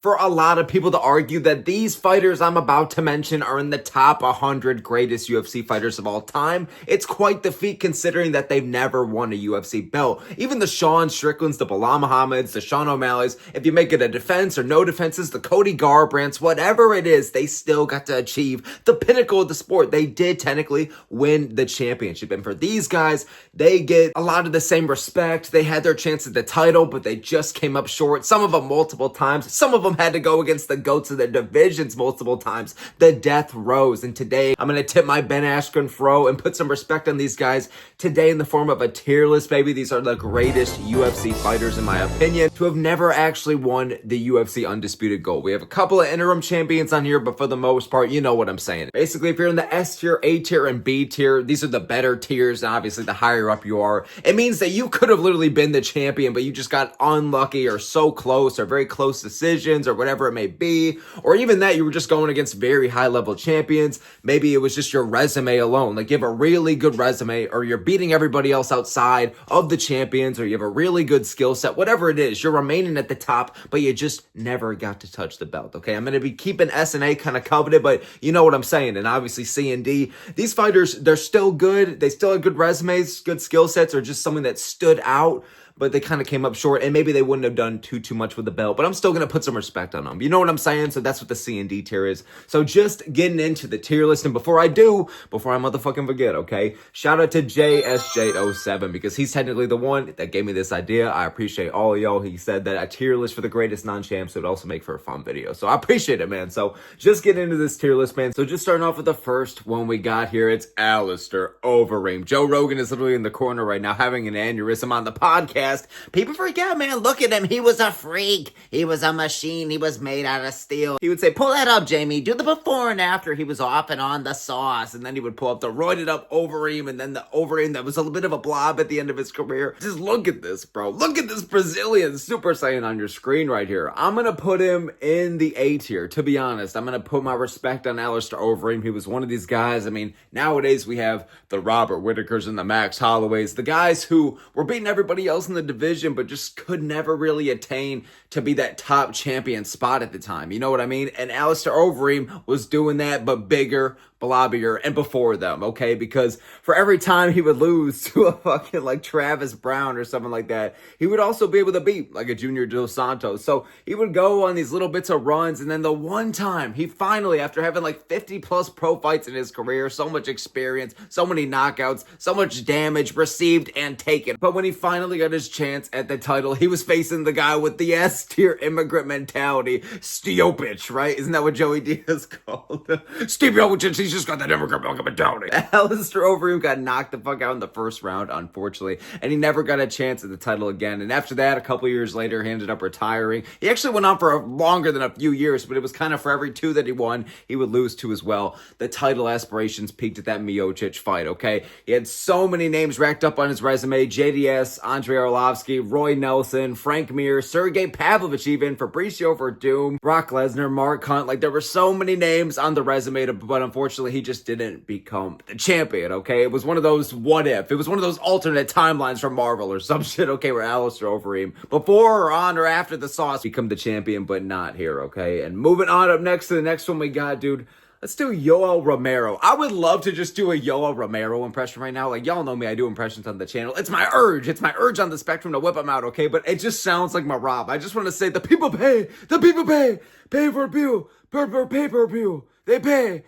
for a lot of people to argue that these fighters I'm about to mention are in the top 100 greatest UFC fighters of all time. It's quite the feat considering that they've never won a UFC belt. Even the Sean Stricklands, the Bilal Muhammad's, the Sean O'Malley's, if you make it a defense or no defenses, the Cody Garbrandts, whatever it is, they still got to achieve the pinnacle of the sport. They did technically win the championship. And for these guys, they get a lot of the same respect. They had their chance at the title, but they just came up short. Some of them multiple times. Some of them had to go against the GOATs of their divisions multiple times, the death rows. And today, I'm going to tip my Ben Askren fro and put some respect on these guys today in the form of a tier list, baby. These are the greatest UFC fighters, in my opinion, to have never actually won the UFC Undisputed Gold. We have a couple of interim champions on here, but for the most part, you know what I'm saying. Basically, if you're in the S tier, A tier, and B tier, these are the better tiers, and obviously the higher up you are, it means that you could have literally been the champion, but you just got unlucky or so close or very close decisions or whatever it may be, or even that you were just going against very high level champions. Maybe it was just your resume alone. Like you have a really good resume, or you're beating everybody else outside of the champions, or you have a really good skill set, whatever it is, you're remaining at the top, but you just never got to touch the belt. Okay, I'm going to be keeping S and A kind of coveted, but you know what I'm saying. And obviously C and D, these fighters, they're still good. They still have good resumes, good skill sets, or just something that stood out, but they kind of came up short, and maybe they wouldn't have done too much with the belt, but I'm still going to put some respect on them. You know what I'm saying? So that's what the C and D tier is. So just getting into the tier list, and before I motherfucking forget, okay, shout out to JSJ07, because he's technically the one that gave me this idea. I appreciate all of y'all. He said that a tier list for the greatest non-champs would also make for a fun video. So I appreciate it, man. So just get into this tier list, man. So just starting off with the first one we got here, it's Alistair Overeem. Joe Rogan is literally in the corner right now having an aneurysm on the podcast. People forget, man, look at him. He was a freak. He was a machine. He was made out of steel. He would say, pull that up, Jamie. Do the before and after. He was off and on the sauce. And then he would pull up the roided up Overeem, and then the Overeem that was a little bit of a blob at the end of his career. Just look at this, bro. Look at this Brazilian Super Saiyan on your screen right here. I'm going to put him in the A tier, to be honest. I'm going to put my respect on Alistair Overeem. He was one of these guys. I mean, nowadays we have the Robert Whitakers and the Max Holloways, the guys who were beating everybody else in the division, but just could never really attain to be that top champion spot at the time. You know what I mean? And Alistair Overeem was doing that, but bigger, blobbier, and before them, okay? Because for every time he would lose to a fucking like Travis Brown or something like that, he would also be able to beat like a Junior Dos Santos. So he would go on these little bits of runs, and then the one time he finally, after having like 50 plus pro fights in his career, so much experience, so many knockouts, so much damage received and taken, but when he finally got his chance at the title, he was facing the guy with the S tier immigrant mentality, Stiopich, right? Isn't that what Joey Diaz called? Stiopich, he's just got that immigrant mentality. Alistair Overeem got knocked the fuck out in the first round, unfortunately, and he never got a chance at the title again. And after that, a couple years later, he ended up retiring. He actually went on for longer than a few years, but it was kind of for every two that he won, he would lose two as well. The title aspirations peaked at that Miocic fight, okay? He had so many names racked up on his resume: JDS, Andrei Arlovsky, Roy Nelson, Frank Mir, Sergey Pavlovich even, Fabricio Verdum, Brock Lesnar, Mark Hunt. Like, there were so many names on the resume, but unfortunately, he just didn't become the champion, okay? It was one of those what if. It was one of those alternate timelines from Marvel or some shit, okay, where Alistair Overeem, before or on or after the sauce, become the champion, but not here, okay? And moving on up next to the next one we got, dude, let's do Yoel Romero. I would love to just do a Yoel Romero impression right now. Like, y'all know me, I do impressions on the channel. It's my urge. It's my urge on the spectrum to whip them out, okay? But it just sounds like my Rob. I just want to say, the people pay. The people pay. Pay for view. Pay-per-view. They pay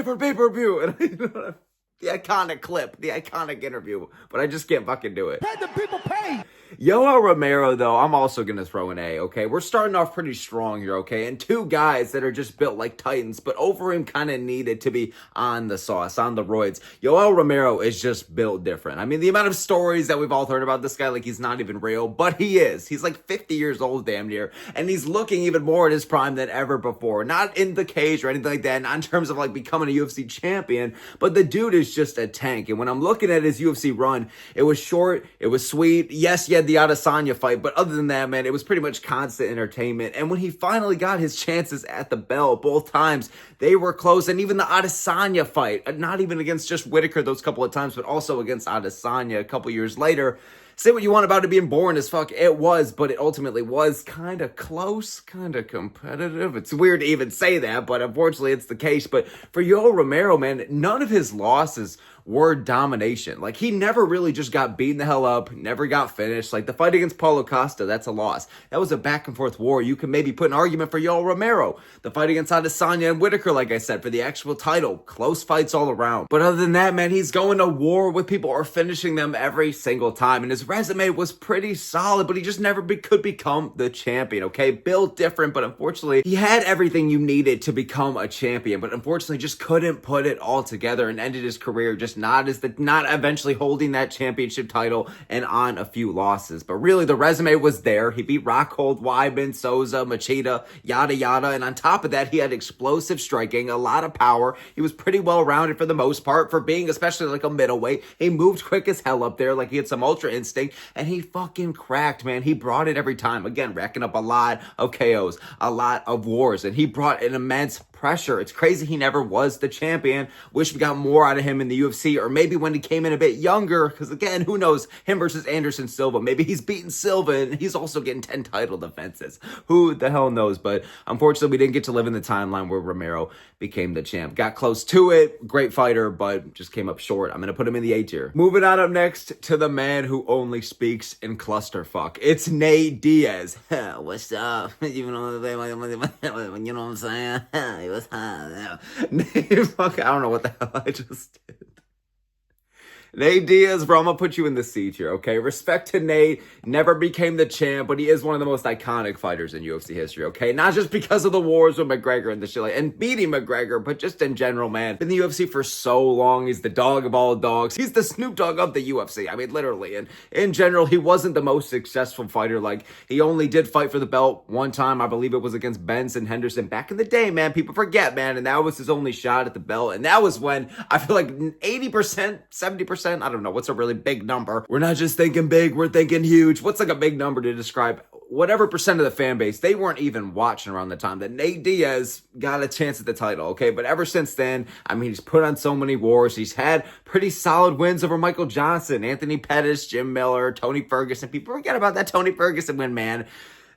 for pay-per-view. And the iconic clip, the iconic interview, but I just can't fucking do it. Pay the people pay. Yoel Romero, though, I'm also going to throw an A, okay? We're starting off pretty strong here, okay? And two guys that are just built like titans, but Overeem kind of needed to be on the sauce, on the roids. Yoel Romero is just built different. I mean, the amount of stories that we've all heard about this guy, like he's not even real, but he is. He's like 50 years old damn near, and he's looking even more at his prime than ever before. Not in the cage or anything like that, not in terms of like becoming a UFC champion, but the dude is just a tank. And when I'm looking at his UFC run, it was short, it was sweet. Yes, he had the Adesanya fight, but other than that, man, it was pretty much constant entertainment. And when he finally got his chances at the belt, both times, they were close. And even the Adesanya fight, not even against just Whitaker those couple of times, but also against Adesanya a couple years later, Say what you want about it being boring as fuck. It was, but it ultimately was kind of close, kind of competitive. It's weird to even say that, but unfortunately it's the case. But for Yoel Romero, man, none of his losses were domination. Like, he never really just got beaten the hell up, never got finished. Like, the fight against Paulo Costa, that's a loss. That was a back and forth war. You can maybe put an argument for Yoel Romero. The fight against Adesanya and Whitaker, like I said, for the actual title. Close fights all around. But other than that, man, he's going to war with people or finishing them every single time. And his resume was pretty solid, but he just never could become the champion, okay? Built different, but unfortunately, he had everything you needed to become a champion, but unfortunately just couldn't put it all together and ended his career just not eventually holding that championship title and on a few losses. But really, the resume was there. He beat Rockhold, Weidman, Souza, Machida, yada yada, and on top of that, he had explosive striking, a lot of power. He was pretty well-rounded for the most part, for being especially like a middleweight. He moved quick as hell up there, like he had some ultra instinct, and he fucking cracked, man. He brought it every time. Again, racking up a lot of KOs, a lot of wars, and he brought an immense pressure. It's crazy he never was the champion. Wish we got more out of him in the UFC, or maybe when he came in a bit younger, because again, who knows, him versus Anderson Silva. Maybe he's beating Silva and he's also getting 10 title defenses. Who the hell knows? But unfortunately, we didn't get to live in the timeline where Romero became the champ. Got close to it. Great fighter, but just came up short. I'm going to put him in the A tier. Moving on up next to the man who only speaks in clusterfuck. It's Nate Diaz. What's up? You know what I'm saying? Fuck, I don't know what the hell I just did. Nate Diaz, bro, I'm gonna put you in the C tier, okay? Respect to Nate, never became the champ, but he is one of the most iconic fighters in UFC history, okay? Not just because of the wars with McGregor and the shit, and beating McGregor, but just in general, man. Been in the UFC for so long. He's the dog of all dogs. He's the Snoop Dogg of the UFC. I mean, literally. And in general, he wasn't the most successful fighter. Like, he only did fight for the belt one time. I believe it was against Benson Henderson back in the day, man. People forget, man. And that was his only shot at the belt. And that was when I feel like 80%, 70%, I don't know, what's a really big number? We're not just thinking big, we're thinking huge. What's like a big number to describe whatever percent of the fan base? They weren't even watching around the time that Nate Diaz got a chance at the title, okay? But ever since then, I mean, he's put on so many wars. He's had pretty solid wins over Michael Johnson, Anthony Pettis, Jim Miller, Tony Ferguson. People forget about that Tony Ferguson win, man.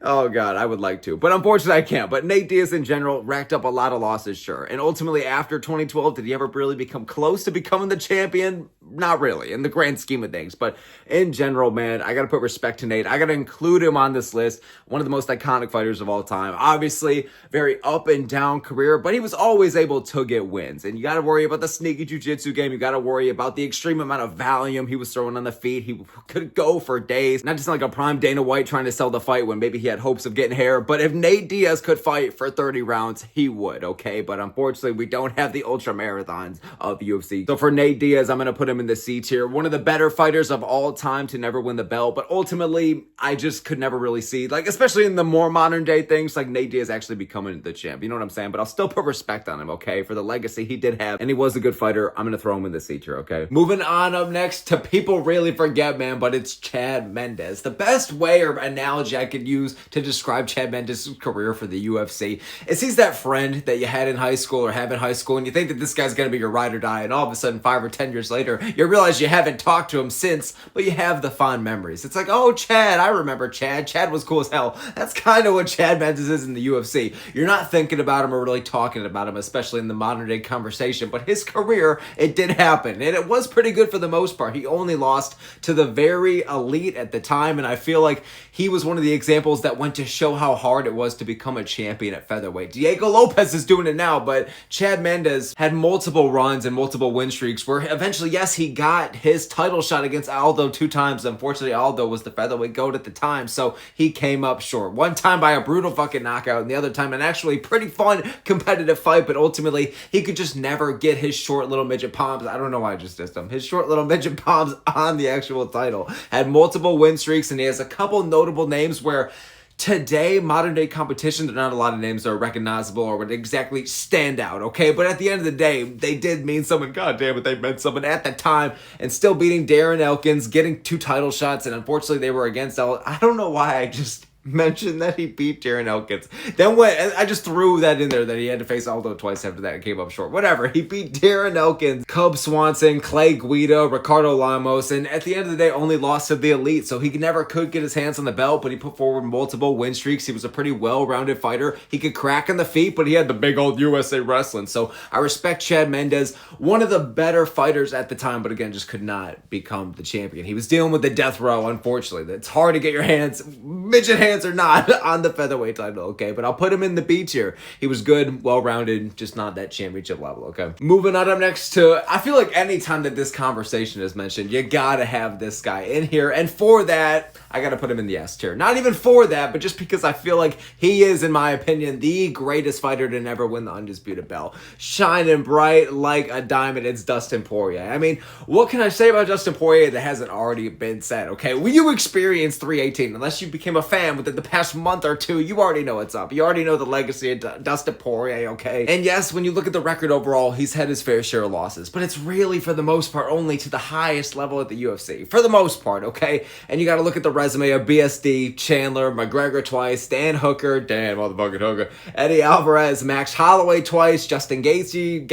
Oh, God, I would like to. But unfortunately, I can't. But Nate Diaz, in general, racked up a lot of losses, sure. And ultimately, after 2012, did he ever really become close to becoming the champion? Not really, in the grand scheme of things. But in general, man, I got to put respect to Nate. I got to include him on this list. One of the most iconic fighters of all time. Obviously, very up and down career, but he was always able to get wins. And you got to worry about the sneaky jiu-jitsu game. You got to worry about the extreme amount of Valium he was throwing on the feet. He could go for days. Not just like a prime Dana White trying to sell the fight when maybe he had hopes of getting hair. But if Nate Diaz could fight for 30 rounds, he would, okay? But unfortunately, we don't have the ultra marathons of UFC. So for Nate Diaz, I'm going to put him in the C tier. One of the better fighters of all time to never win the belt. But ultimately, I just could never really see, like, especially in the more modern day things, like Nate Diaz actually becoming the champ. You know what I'm saying? But I'll still put respect on him, okay? For the legacy he did have. And he was a good fighter. I'm going to throw him in the C tier, okay? Moving on up next to people really forget, man, but it's Chad Mendes. The best way or analogy I could use to describe Chad Mendes' career for the UFC is he's that friend that you had in high school or have in high school, and you think that this guy's going to be your ride or die, and all of a sudden 5 or 10 years later you realize you haven't talked to him since, but you have the fond memories. It's like, oh, Chad, I remember Chad. Chad was cool as hell. That's kind of what Chad Mendes is in the UFC. You're not thinking about him or really talking about him, especially in the modern day conversation, but his career, it did happen, and it was pretty good for the most part. He only lost to the very elite at the time, and I feel like he was one of the examples that went to show how hard it was to become a champion at featherweight. Diego Lopez is doing it now, but Chad Mendes had multiple runs and multiple win streaks where eventually, yes, he got his title shot against Aldo 2 times. Unfortunately, Aldo was the featherweight GOAT at the time, so he came up short. One time by a brutal fucking knockout, and the other time an actually pretty fun competitive fight, but ultimately, he could just never get his short little midget palms. I don't know why I just dissed him. His short little midget palms on the actual title. Had multiple win streaks, and he has a couple notable names where today, modern day competition, there are not a lot of names that are recognizable or would exactly stand out, okay? But at the end of the day, they did mean something. God damn it, they meant something at the time. And still beating Darren Elkins, getting 2 title shots, and unfortunately they were against I don't know why I just mention that he beat Darren Elkins. Then when I just threw that in there that he had to face Aldo twice after that and came up short. Whatever. He beat Darren Elkins, Cub Swanson, Clay Guida, Ricardo Lamos, and at the end of the day only lost to the elite. So he never could get his hands on the belt, but he put forward multiple win streaks. He was a pretty well-rounded fighter. He could crack in the feet, but he had the big old USA wrestling. So I respect Chad Mendes, one of the better fighters at the time, but again, just could not become the champion. He was dealing with the death row, unfortunately. It's hard to get your hands, midget hands or not, on the featherweight title, okay? But I'll put him in the B tier. He was good, well-rounded, just not that championship level, okay? Moving on up next to, I feel like anytime that this conversation is mentioned, you gotta have this guy in here. And for that, I gotta put him in the S tier. Not even for that, but just because I feel like he is, in my opinion, the greatest fighter to never win the undisputed belt. Shining bright like a diamond, it's Dustin Poirier. I mean, what can I say about Dustin Poirier that hasn't already been said, okay? Well, you experienced 318. Unless you became a fan within the past month or two, you already know what's up. You already know the legacy of Dustin Poirier, okay? And yes, when you look at the record overall, he's had his fair share of losses, but it's really, for the most part, only to the highest level at the UFC. For the most part, okay? And you gotta look at the resume of BSD, Chandler, McGregor twice, Dan Hooker, Dan motherfucking Hooker, Eddie Alvarez, Max Holloway twice, Justin Gaethje,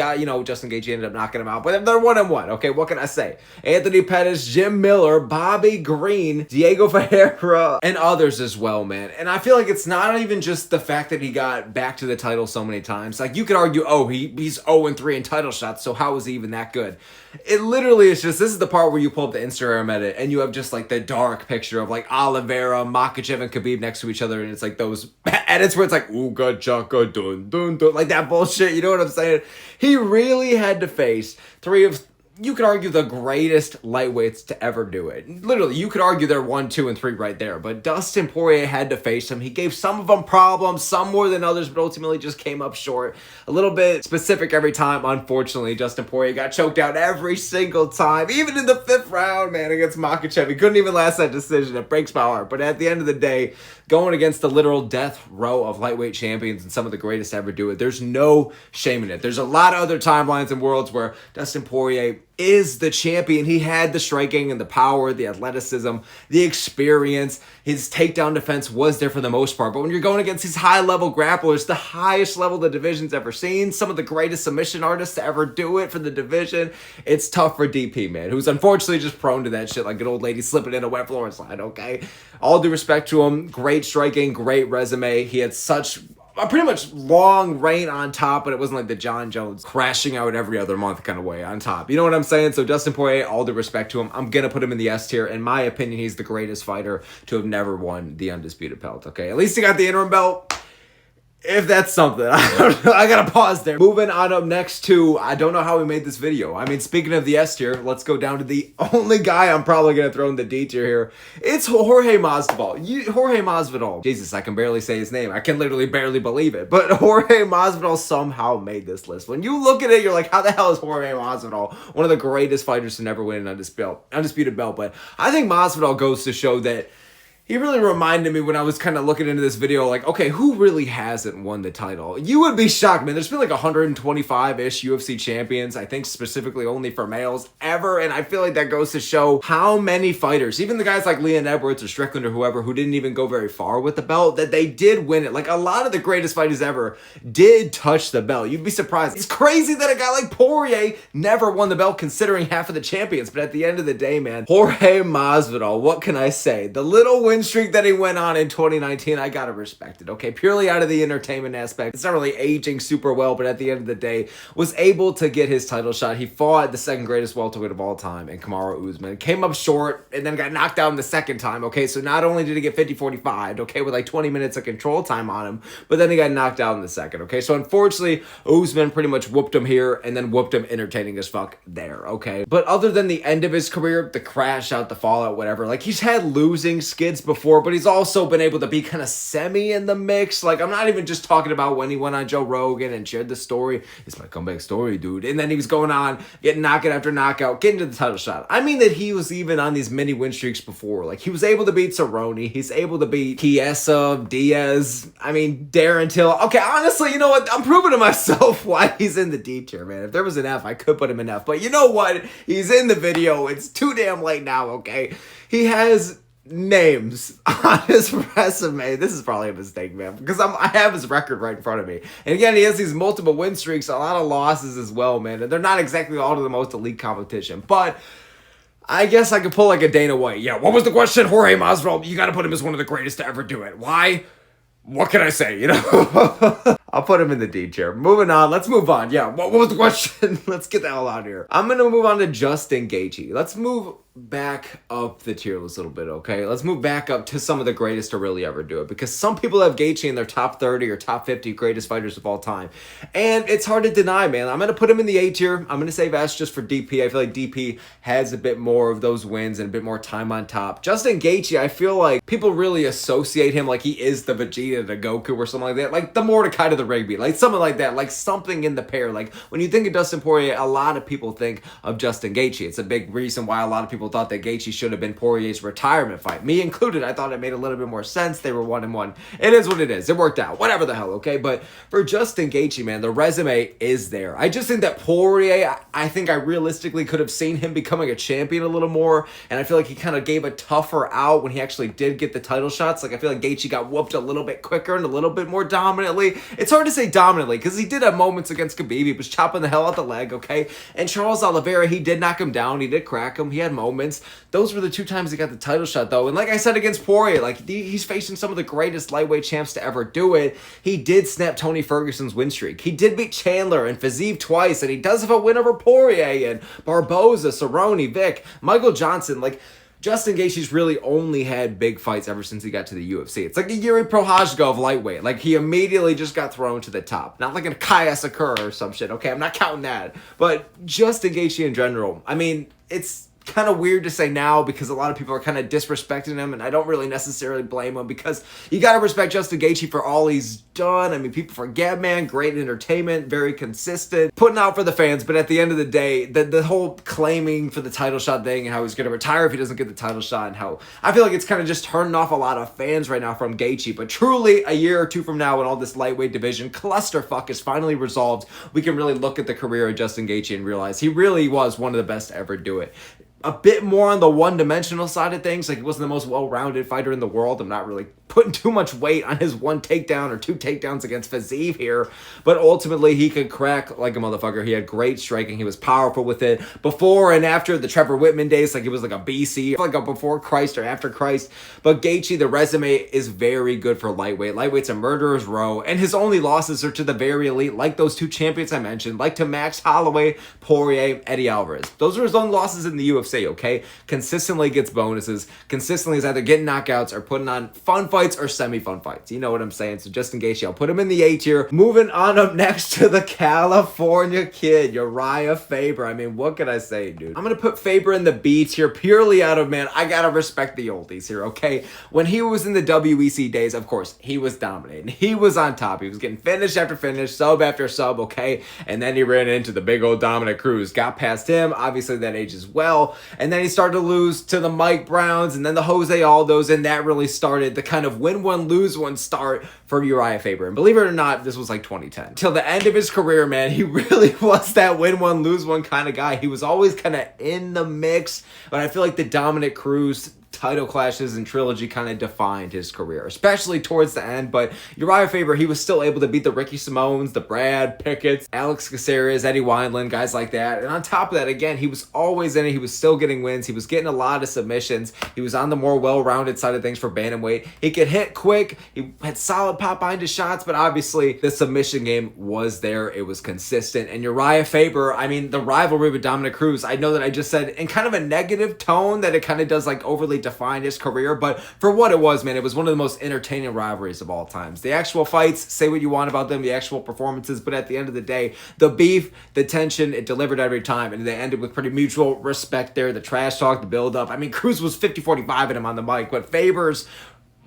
Justin Gaethje ended up knocking him out, but they're 1-1, okay? What can I say? Anthony Pettis, Jim Miller, Bobby Green, Diego Ferreira, and others as well, man. And I feel like it's not even just the fact that he got back to the title so many times. Like, you could argue, oh, he's 0-3 in title shots, so how was he even that good? It literally is just, this is the part where you pull up the Instagram edit and you have just like the dark picture of like Oliveira, Makhachev, and Khabib next to each other, and it's like those edits where it's like, ooga chaka dun dun dun, like that bullshit, you know what I'm saying? He really had to face three of, you could argue, the greatest lightweights to ever do it. Literally, you could argue they're 1, 2, and 3 right there. But Dustin Poirier had to face him. He gave some of them problems, some more than others, but ultimately just came up short. A little bit specific every time. Unfortunately, Dustin Poirier got choked out every single time. Even in the 5th round, man, against Makhachev. He couldn't even last that decision. It breaks my heart. But at the end of the day, going against the literal death row of lightweight champions and some of the greatest to ever do it, there's no shame in it. There's a lot of other timelines and worlds where Dustin Poirier is the champion. He had the striking and the power, the athleticism, the experience. His takedown defense was there for the most part. But when you're going against these high-level grapplers, the highest level the division's ever seen, some of the greatest submission artists to ever do it for the division, it's tough for DP, man, who's unfortunately just prone to that shit like an old lady slipping in a wet floor slide, okay? All due respect to him, great striking, great resume. He had such a pretty much long reign on top, but it wasn't like the John Jones crashing out every other month kind of way on top. You know what I'm saying? So Dustin Poirier, all due respect to him, I'm going to put him in the S tier. In my opinion, he's the greatest fighter to have never won the undisputed belt, okay? At least he got the interim belt. If that's something. I don't know. I gotta pause there. Moving on up next to, I don't know how we made this video. I mean, speaking of the S tier, let's go down to the only guy I'm probably gonna throw in the D tier here. It's Jorge Masvidal. Jorge Masvidal. Jesus, I can barely say his name. I can literally barely believe it. But Jorge Masvidal somehow made this list. When you look at it, you're like, how the hell is Jorge Masvidal one of the greatest fighters to never win an undisputed belt? But I think Masvidal goes to show that he really reminded me when I was kind of looking into this video, like, okay, who really hasn't won the title? You would be shocked, man. There's been like 125-ish UFC champions, I think specifically only for males, ever. And I feel like that goes to show how many fighters, even the guys like Leon Edwards or Strickland or whoever, who didn't even go very far with the belt, that they did win it. Like, a lot of the greatest fighters ever did touch the belt. You'd be surprised. It's crazy that a guy like Poirier never won the belt considering half of the champions. But at the end of the day, man, Jorge Masvidal, what can I say? The little win streak that he went on in 2019, I gotta respect it, okay? Purely out of the entertainment aspect. It's not really aging super well, but at the end of the day, was able to get his title shot. He fought the second greatest welterweight of all time in Kamaru Usman. Came up short and then got knocked down the second time, okay? So not only did he get 50-45, okay, with like 20 minutes of control time on him, but then he got knocked down in the second, okay? So unfortunately, Usman pretty much whooped him here and then whooped him entertaining as fuck there, okay? But other than the end of his career, the crash out, the fallout, whatever, like, he's had losing skids before, but he's also been able to be kind of semi in the mix. Like, I'm not even just talking about when he went on Joe Rogan and shared the story. It's my comeback story, dude. And then he was going on, getting knockout after knockout, getting to the title shot. I mean that he was even on these mini win streaks before. Like, he was able to beat Cerrone. He's able to beat Chiesa, Diaz. I mean, Darren Till. Okay, honestly, you know what? I'm proving to myself why he's in the D tier, man. If there was an F, I could put him in F. But you know what? He's in the video. It's too damn late now, okay? He has names on his resume. This is probably a mistake, man, because I have his record right in front of me. And again, he has these multiple win streaks, a lot of losses as well, man. And they're not exactly all to the most elite competition. But I guess I could pull like a Dana White. Yeah, what was the question? Jorge Masvidal, you got to put him as one of the greatest to ever do it. Why? What can I say, you know? I'll put him in the D tier. Moving on. Let's move on. Yeah, what was the question? Let's get the hell out of here. I'm going to move on to Justin Gaethje. Let's move back up the tier list a little bit, okay? Let's move back up to some of the greatest to really ever do it, because some people have Gaethje in their top 30 or top 50 greatest fighters of all time, and it's hard to deny, man. I'm going to put him in the A tier. I'm going to save S just for DP. I feel like DP has a bit more of those wins and a bit more time on top. Justin Gaethje, I feel like people really associate him like he is the Vegeta to Goku or something like that, like the Mordecai to the Rigby, like something like that, like something in the pair. Like when you think of Dustin Poirier, a lot of people think of Justin Gaethje. It's a big reason why a lot of people thought that Gaethje should have been Poirier's retirement fight. Me included, I thought it made a little bit more sense. They were 1-1. It is what it is. It worked out. Whatever the hell, okay? But for Justin Gaethje, man, the resume is there. I just think that Poirier, I think I realistically could have seen him becoming a champion a little more, and I feel like he kind of gave a tougher out when he actually did get the title shots. Like I feel like Gaethje got whooped a little bit quicker and a little bit more dominantly. It's hard to say dominantly because he did have moments against Khabib. He was chopping the hell out the leg, okay? And Charles Oliveira, he did knock him down. He did crack him. He had moments. Those were the 2 times he got the title shot, though. And like I said against Poirier, like he's facing some of the greatest lightweight champs to ever do it. He did snap Tony Ferguson's win streak. He did beat Chandler and Fiziev twice, and he does have a win over Poirier and Barboza, Cerrone, Vick, Michael Johnson. Like, Justin Gaethje's really only had big fights ever since he got to the UFC. It's like a Yuri Prochazka of lightweight. Like, he immediately just got thrown to the top. Not like a Kaya Sakura or some shit, okay? I'm not counting that. But Justin Gaethje in general, I mean, it's kind of weird to say now because a lot of people are kind of disrespecting him, and I don't really necessarily blame him because you got to respect Justin Gaethje for all he's done. I mean, people forget, man, great entertainment, very consistent, putting out for the fans, but at the end of the day, the whole claiming for the title shot thing and how he's going to retire if he doesn't get the title shot, and how I feel like it's kind of just turning off a lot of fans right now from Gaethje. But truly, a year or 2 from now, when all this lightweight division clusterfuck is finally resolved, we can really look at the career of Justin Gaethje and realize he really was one of the best to ever do it. A bit more on the one-dimensional side of things. Like, he wasn't the most well-rounded fighter in the world. I'm not really putting too much weight on his 1 takedown or 2 takedowns against Fiziev here. But ultimately, he could crack like a motherfucker. He had great striking. He was powerful with it. Before and after the Trevor Whitman days, like, he was like a BC, like a before Christ or after Christ. But Gaethje, the resume is very good for lightweight. Lightweight's a murderer's row. And his only losses are to the very elite, like those 2 champions I mentioned, like to Max Holloway, Poirier, Eddie Alvarez. Those are his only losses in the UFC. Okay, consistently gets bonuses, consistently is either getting knockouts or putting on fun fights or semi-fun fights. You know what I'm saying? So Justin Gaethje, I'll put him in the A tier. Moving on up next to the California kid, Urijah Faber. I mean, what can I say, dude? I'm gonna put Faber in the B tier purely out of, man, I gotta respect the oldies here, okay? When he was in the WEC days, of course, he was dominating. He was on top. He was getting finish after finish, sub after sub, okay? And then he ran into the big old Dominic Cruz. Got past him, obviously that age as well. And then he started to lose to the Mike Browns and then the Jose Aldos, and that really started the kind of win one, lose one start for Urijah Faber. And believe it or not, this was like 2010. Till the end of his career, man, he really was that win one, lose one kind of guy. He was always kind of in the mix, but I feel like the Dominic Cruz title clashes and trilogy kind of defined his career, especially towards the end. But Urijah Faber, he was still able to beat the Ricky Simones, the Brad Pickett's, Alex Caceres, Eddie Wineland, guys like that. And on top of that, again, he was always in it. He was still getting wins. He was getting a lot of submissions. He was on the more well-rounded side of things for bantamweight. He could hit quick. He had solid pop behind his shots, but obviously the submission game was there. It was consistent. And Urijah Faber, I mean, the rivalry with Dominic Cruz, I know that I just said in kind of a negative tone that it kind of does like overly define his career, but for what it was, man, it was one of the most entertaining rivalries of all times. The actual fights, say what you want about them, the actual performances, but at the end of the day, the beef, the tension, it delivered every time, and they ended with pretty mutual respect there. The trash talk, the build-up. I mean, Cruz was 50-45 at him on the mic, but Faber's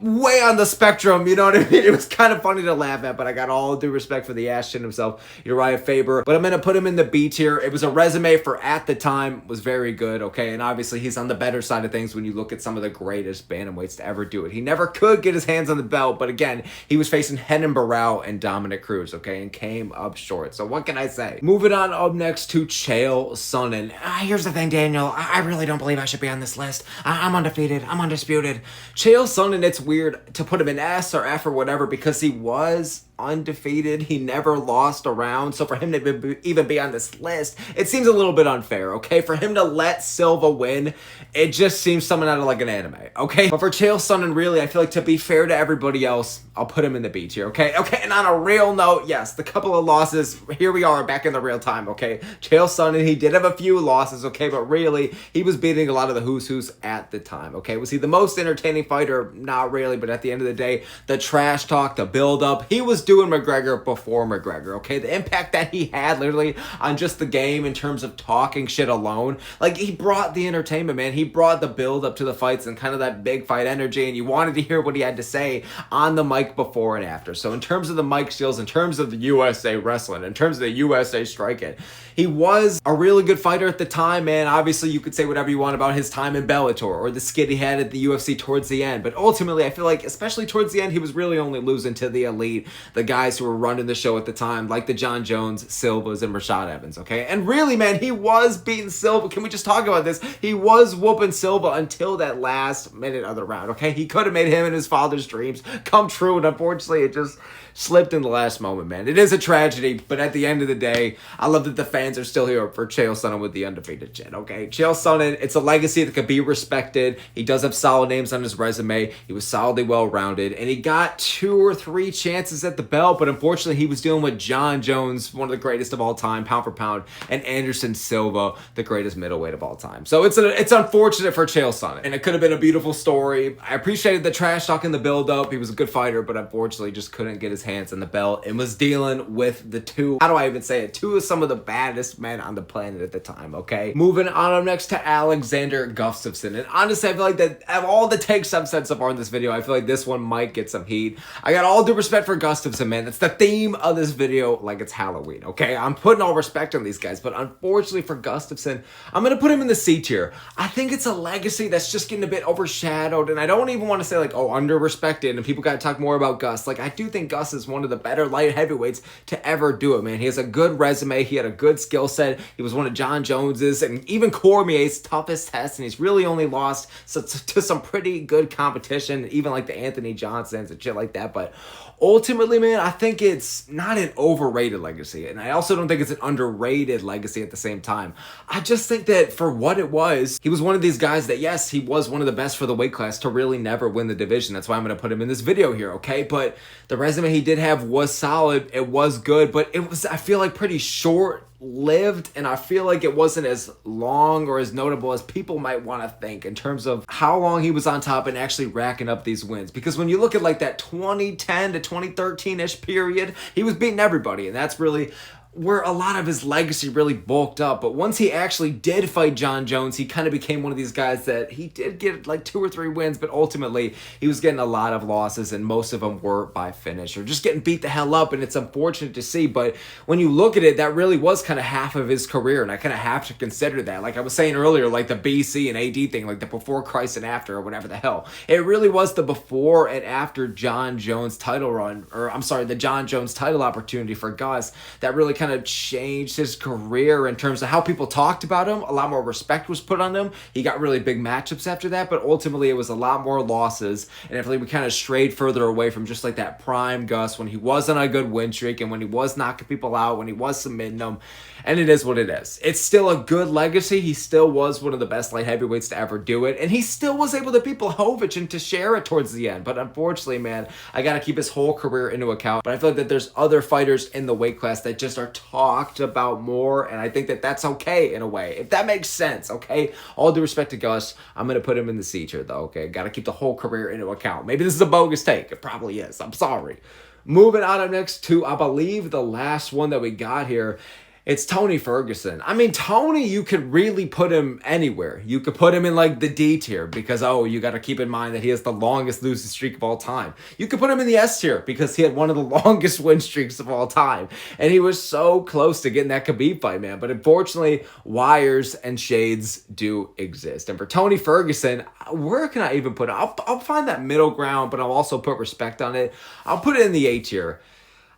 way on the spectrum, you know what I mean? It was kind of funny to laugh at, but I got all due respect for the ass chin himself, Urijah Faber. But I'm going to put him in the B tier. It was a resume for at the time, was very good, okay? And obviously he's on the better side of things when you look at some of the greatest bantamweights to ever do it. He never could get his hands on the belt, but again, he was facing Renan Barão and Dominic Cruz, okay? And came up short. So what can I say? Moving on up next to Chael Sonnen. Here's the thing, Daniel. I really don't believe I should be on this list. I'm undefeated. I'm undisputed. Chael Sonnen, it's weird to put him in S or F or whatever because he was undefeated. He never lost a round. So for him to even be on this list, it seems a little bit unfair, okay? For him to let Silva win, it just seems something out of like an anime, okay? But for Chael Sonnen, really, I feel like to be fair to everybody else, I'll put him in the B tier, okay? Okay, and on a real note, yes, the couple of losses, here we are back in the real time, okay? Chael Sonnen, he did have a few losses, okay? But really, he was beating a lot of the who's who's at the time, okay? Was he the most entertaining fighter? Not really, but at the end of the day, the trash talk, the build-up, he was doing McGregor before McGregor, okay? The impact that he had literally on just the game in terms of talking shit alone, like he brought the entertainment, man. He brought the build up to the fights and kind of that big fight energy, and you wanted to hear what he had to say on the mic before and after. So in terms of the mic skills, in terms of the USA wrestling, in terms of the USA striking, he was a really good fighter at the time, man. Obviously, you could say whatever you want about his time in Bellator or the skid he had at the UFC towards the end, but ultimately, I feel like, especially towards the end, he was really only losing to the elite, the guys who were running the show at the time, like the John Jones, Silvas, and Rashad Evans, okay? And really, man, he was beating Silva. Can we just talk about this? He was whooping Silva until that last minute of the round, okay? He could have made him and his father's dreams come true, and unfortunately, it just slipped in the last moment, man. It is a tragedy, but at the end of the day, I love that the fans are still here for Chael Sonnen with the undefeated chin, okay? Chael Sonnen, it's a legacy that could be respected. He does have solid names on his resume. He was solidly well-rounded, and he got 2 or 3 chances at the belt, but unfortunately, he was dealing with John Jones, one of the greatest of all time, pound for pound, and Anderson Silva, the greatest middleweight of all time. So it's unfortunate for Chael Sonnen, and it could have been a beautiful story. I appreciated the trash talk in the build-up. He was a good fighter, but unfortunately just couldn't get his hands on the belt and was dealing with the two, how do I even say it, 2 of some of the baddest men on the planet at the time, okay? Moving on up next to Alexander Gustafsson, and honestly, I feel like that of all the takes I've said so far in this video, I feel like this one might get some heat. I got all due respect for Gustafsson, man. That's the theme of this video, like it's Halloween, okay? I'm putting all respect on these guys, but unfortunately for Gustafsson, I'm gonna put him in the C tier. I think it's a legacy that's just getting a bit overshadowed, and I don't even want to say like, oh, under-respected, and people gotta talk more about Gus. Like, I do think Gus is one of the better light heavyweights to ever do it, man. He has a good resume. He had a good skill set. He was one of John Jones's and even Cormier's toughest tests, and he's really only lost to some pretty good competition, even like the Anthony Johnsons and shit like that. But ultimately, man, I think it's not an overrated legacy, and I also don't think it's an underrated legacy at the same time. I just think that for what it was, he was one of these guys that, yes, he was one of the best for the weight class to really never win the division. That's why I'm going to put him in this video here, okay? But the resume he did have was solid. It was good, but it was, I feel like, pretty short-lived, and I feel like it wasn't as long or as notable as people might want to think in terms of how long he was on top and actually racking up these wins. Because when you look at like that 2010 to 2013-ish period, he was beating everybody, and that's really where a lot of his legacy really bulked up. But once he actually did fight John Jones, he kind of became one of these guys that he did get like 2 or 3 wins, but ultimately he was getting a lot of losses, and most of them were by finish or just getting beat the hell up, and it's unfortunate to see. But when you look at it, that really was kind of half of his career, and I kind of have to consider that. Like I was saying earlier, like the BC and AD thing, like the before Christ and after or whatever the hell. It really was the before and after John Jones title run, or I'm sorry, the John Jones title opportunity for Gus that really kind of changed his career in terms of how people talked about him. A lot more respect was put on him. He got really big matchups after that, but ultimately it was a lot more losses, and I feel like we kind of strayed further away from just like that prime Gus when he was on a good win streak and when he was knocking people out, when he was submitting them. And it is what it is. It's still a good legacy. He still was one of the best light heavyweights to ever do it, and he still was able to beat Blachowicz and Teixeira towards the end. But unfortunately, man, I got to keep his whole career into account. But I feel like that there's other fighters in the weight class that just are talked about more, and I think that that's okay in a way, if that makes sense, okay? All due respect to Gus, I'm going to put him in the C tier, though, okay? Got to keep the whole career into account. Maybe this is a bogus take. It probably is. I'm sorry. Moving on up next to, I believe, the last one that we got here. It's Tony Ferguson. I mean, Tony, you could really put him anywhere. You could put him in like the D tier because, oh, you got to keep in mind that he has the longest losing streak of all time. You could put him in the S tier because he had one of the longest win streaks of all time. And he was so close to getting that Khabib fight, man. But unfortunately, wires and shades do exist. And for Tony Ferguson, where can I even put it? I'll find that middle ground, but I'll also put respect on it. I'll put it in the A tier.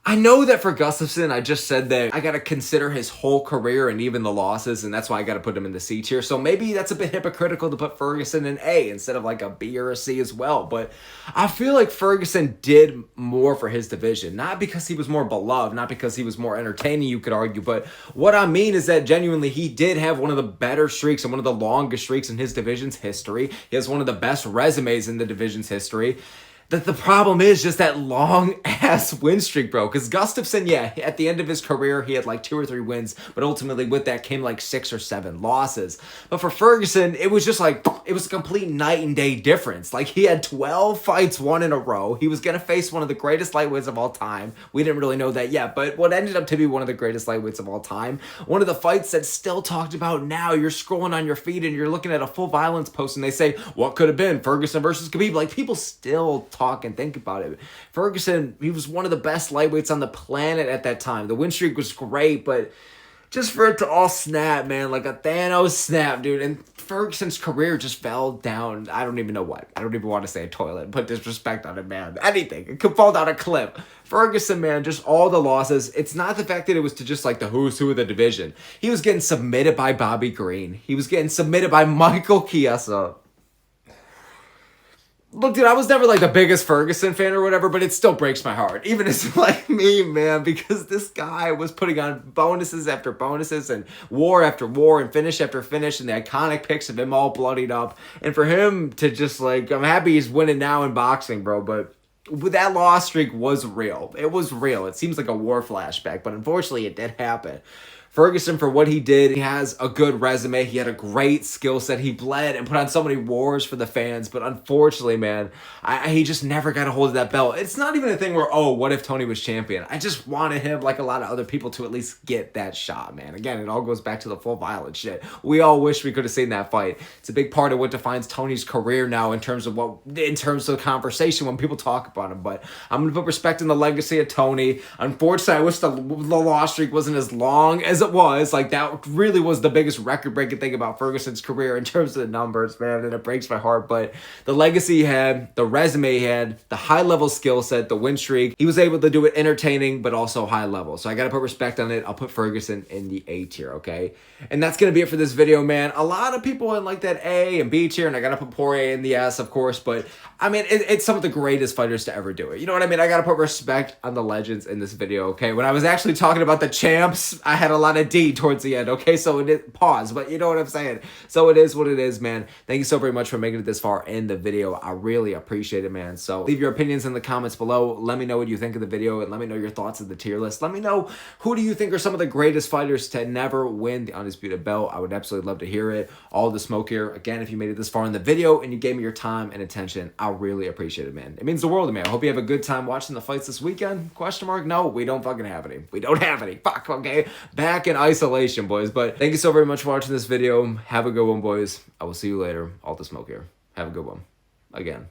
I know that for Gustafsson, I just said that I got to consider his whole career and even the losses, and that's why I got to put him in the C tier. So maybe that's a bit hypocritical to put Ferguson in A instead of like a B or a C as well. But I feel like Ferguson did more for his division, not because he was more beloved, not because he was more entertaining, you could argue. But what I mean is that genuinely he did have one of the better streaks and one of the longest streaks in his division's history. He has one of the best resumes in the division's history. That the problem is just that long-ass win streak, bro. Because Gustafsson, yeah, at the end of his career, he had like 2 or 3 wins. But ultimately, with that came like 6 or 7 losses. But for Ferguson, it was just like, it was a complete night and day difference. Like, he had 12 fights won in a row. He was going to face one of the greatest lightweights of all time. We didn't really know that yet. But what ended up to be one of the greatest lightweights of all time. One of the fights that's still talked about now. You're scrolling on your feed and you're looking at a full violence post and they say, what could have been? Ferguson versus Khabib. Like, people still talk and think about it. Ferguson, he was one of the best lightweights on the planet at that time. The win streak was great, but just for it to all snap, man, like a Thanos snap, dude. And Ferguson's career just fell down. I don't even know what. I don't even want to say a toilet and put disrespect on it, man. Anything. It could fall down a cliff. Ferguson, man, just all the losses. It's not the fact that it was to just like the who's who of the division. He was getting submitted by Bobby Green. He was getting submitted by Michael Chiesa. Look, dude, I was never like the biggest Ferguson fan or whatever, but it still breaks my heart. Even as like me, man, because this guy was putting on bonuses after bonuses and war after war and finish after finish and the iconic pics of him all bloodied up. And for him to just like, I'm happy he's winning now in boxing, bro, but that loss streak was real. It was real. It seems like a war flashback, but unfortunately it did happen. Ferguson, for what he did, he has a good resume. He had a great skill set. He bled and put on so many wars for the fans. But unfortunately, man, he just never got a hold of that belt. It's not even a thing where, oh, what if Tony was champion? I just wanted him, like a lot of other people, to at least get that shot, man. Again, it all goes back to the full violence shit. We all wish we could have seen that fight. It's a big part of what defines Tony's career now in terms of the conversation when people talk about him. But I'm going to put respect in the legacy of Tony. Unfortunately, I wish the loss streak wasn't as long as it was. Like, that really was the biggest record-breaking thing about Ferguson's career in terms of the numbers, man, and it breaks my heart. But the legacy he had, the resume he had, the high-level skill set, the win streak, he was able to do it entertaining, but also high level. So I got to put respect on it. I'll put Ferguson in the A tier, okay? And that's going to be it for this video, man. A lot of people in like that A and B tier, and I got to put Poirier in the S, of course, but I mean, it's some of the greatest fighters to ever do it. You know what I mean? I got to put respect on the legends in this video, okay? When I was actually talking about the champs, I had a lot of D towards the end, okay? So it is, pause, but you know what I'm saying. So it is what it is, man. Thank you so very much for making it this far in the video. I really appreciate it, man. So leave your opinions in the comments below. Let me know what you think of the video, and let me know your thoughts of the tier list. Let me know who do you think are some of the greatest fighters to never win the undisputed belt. I would absolutely love to hear it. All the smoke here. Again, if you made it this far in the video and you gave me your time and attention, I really appreciate it, man. It means the world to me. I hope you have a good time watching the fights this weekend. Question mark? No, we don't fucking have any. We don't have any. Fuck, okay? Back in isolation, boys. But thank you so very much for watching this video. Have a good one, boys. I will see you later. All the smoke here. Have a good one. Again.